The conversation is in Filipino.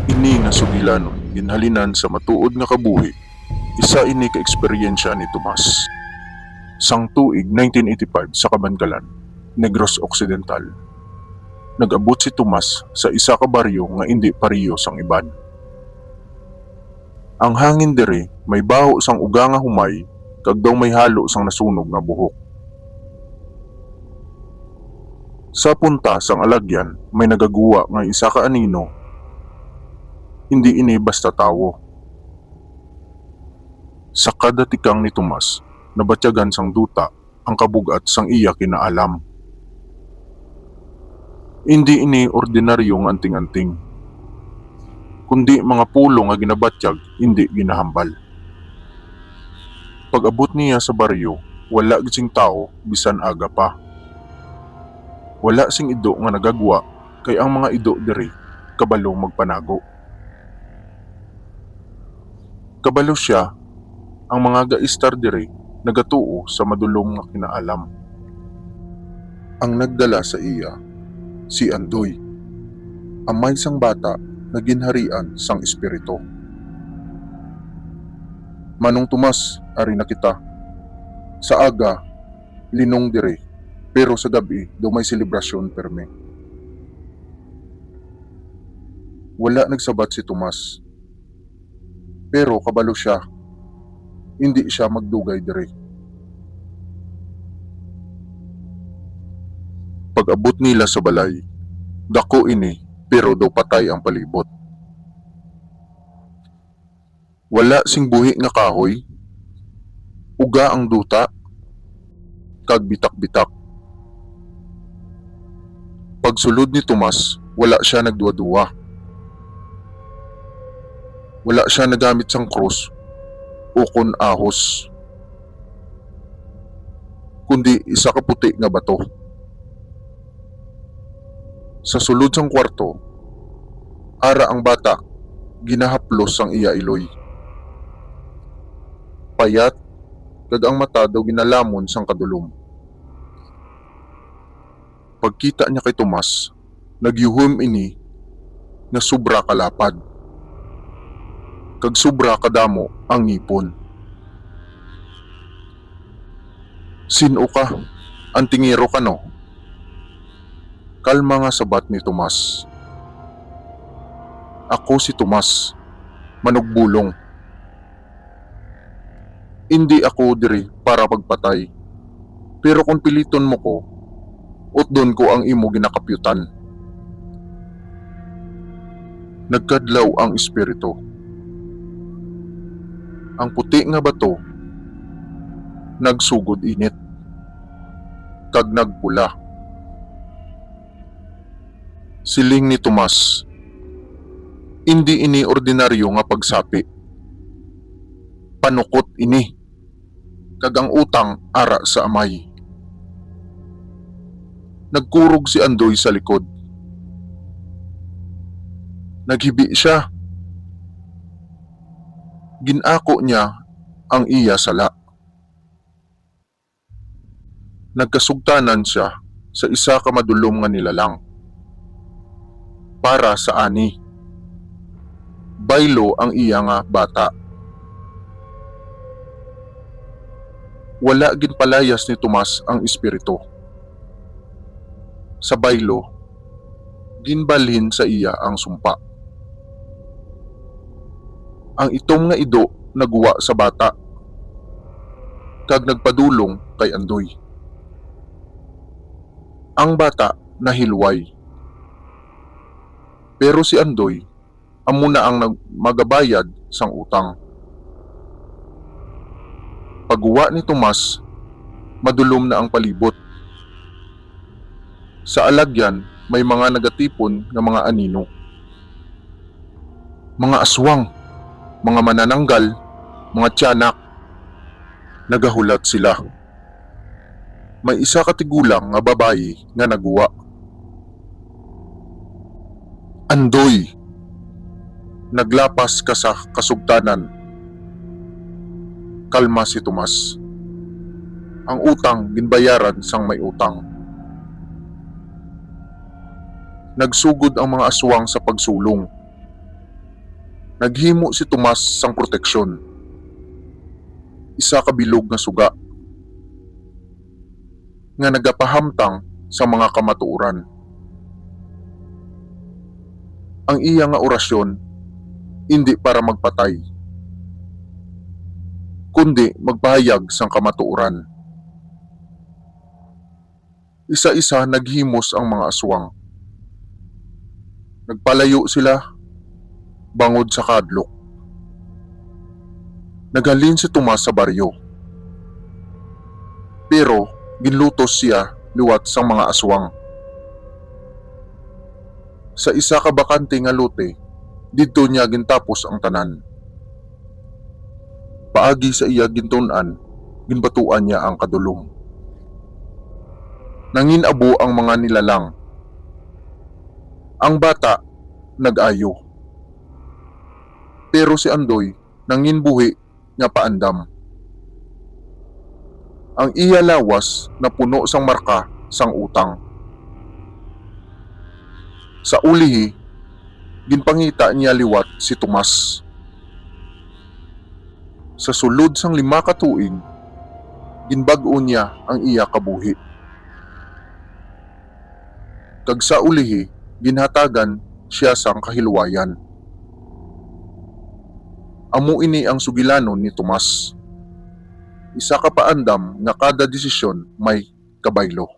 Ini nga sugilanon ginhalinan sa matuod nga kabuhi, isa ini ka eksperyensya ni Tomas. Sang tuig 1985 sa Kabangalan, Negros Occidental. Nag-abot si Tomas sa isa ka baryo nga indi pareho sang iban. Ang hangin diri may baho sang uga nga humay kag daw may halo sang nasunog nga buhok. Sa punta sang alagyan may nagaguwa nga isa ka anino. Hindi ini basta tawo. Sa kada tikang ni Tomas, nabatyagan sang duta ang kabugat sang iya kinaalam. Hindi ini ordinaryong anting-anting, kundi mga pulo nga ginabatyag, hindi ginahambal. Pag-abot niya sa baryo, wala gising tao bisan aga pa. Wala sing ido nga nagagwa kay ang mga ido diri kabalo magpanago. Kabalo siya, ang mga gaistar diri nagatuo sa madulom nga kinaalam. Ang nagdala sa iya, si Andoy, ang may sang bata na ginharian sang espiritu. Manong Tomas, ari na kita. Sa aga, linong dire, pero sa gabi daw may selebrasyon perme. Wala nagsabat si Tomas, pero kabalo siya, hindi siya magdugay dire. Pag-abot nila sa balay, dako ini pero daw patay ang palibot. Wala sing buhi nga kahoy, uga ang duta, kag bitak-bitak. Pagsulod ni Tomas, wala siya nagduwa-duwa. Wala siya nagamit sang krus o kun ahos, kundi isa ka puti nga bato. Sa sulod sang kwarto, ara ang bata, ginahaplos sang iya iloy. Payat, kag ang mata daw ginalamon sang kadulom. Pagkita niya kay Tomas, nagyuhom ini na sobra kalapad. Kag sobra kadamo ang ngipon. Sino ka? Antingero ka no? Kalma nga sabat ni Tomas. Ako si Tomas, manugbulong. Hindi ako diri para pagpatay. Pero kung piliton mo ko, utdon ko ang imo ginakapyutan. Nagkadlaw ang espiritu. Ang puti nga bato, nagsugod init, kag nagpula. Siling ni Tomas, hindi ini ordinaryo nga pagsapi. Panukot ini, kag ang utang ara sa amay. Nagkurog si Andoy sa likod. Naghibi siya. Ginako niya ang iya sala. Nagkasugtanan siya sa isa ka madulom nga nilalang. Para sa ani. Baylo ang iya nga bata. Wala ginpalayas ni Tomas ang espiritu. Sa baylo, ginbalhin sa iya ang sumpa. Ang itom nga ido nagwa sa bata, kag nagpadulong kay Andoy. Ang bata nahilway. Pero si Andoy, amo na ang magabayad sang utang. Pagguwa ni Tomas, madulom na ang palibot. Sa alagyan, may mga nagatipon nga mga anino. Mga aswang, mga manananggal, mga tiyanak. Nagahulat sila. May isa katigulang nga babayi nga naguwa. Andoy! Naglapas ka sa kasugtanan. Kalma si Tomas. Ang utang ginbayaran sang may utang. Nagsugod ang mga aswang sa pagsulong. Naghimo si Tomas sang proteksyon. Isa ka bilog nga suga nga nagapahamtang sa mga kamatuoran. Ang iya nga orasyon hindi para magpatay, kundi magpahayag sang kamatuoran. Isa-isa naghimos ang mga aswang. Nagpalayo sila bangod sa kadlok. Naghalin si Tomas sa baryo. Pero ginlutos siya liwat sang mga aswang. Sa isa ka bakante nga lote, didto niya gintapos ang tanan. Paagi sa iya gintun-an, ginbatuan niya ang kadulom. Nanginabo ang mga nilalang. Ang bata nag-ayo. Pero si Andoy nanginbuhi nga paandam. Ang iya lawas na puno sang marka sang utang. Sa ulihi, ginpangita niya liwat si Tomas. Sa sulod sang 5 ka tuig, ginbag-o niya ang iya kabuhi. Kag sa ulihi, ginhatagan siya sang kahilwayan. Amo ini ang sugilanon ni Tomas. Isa ka paandam nga kada desisyon may kabaylo.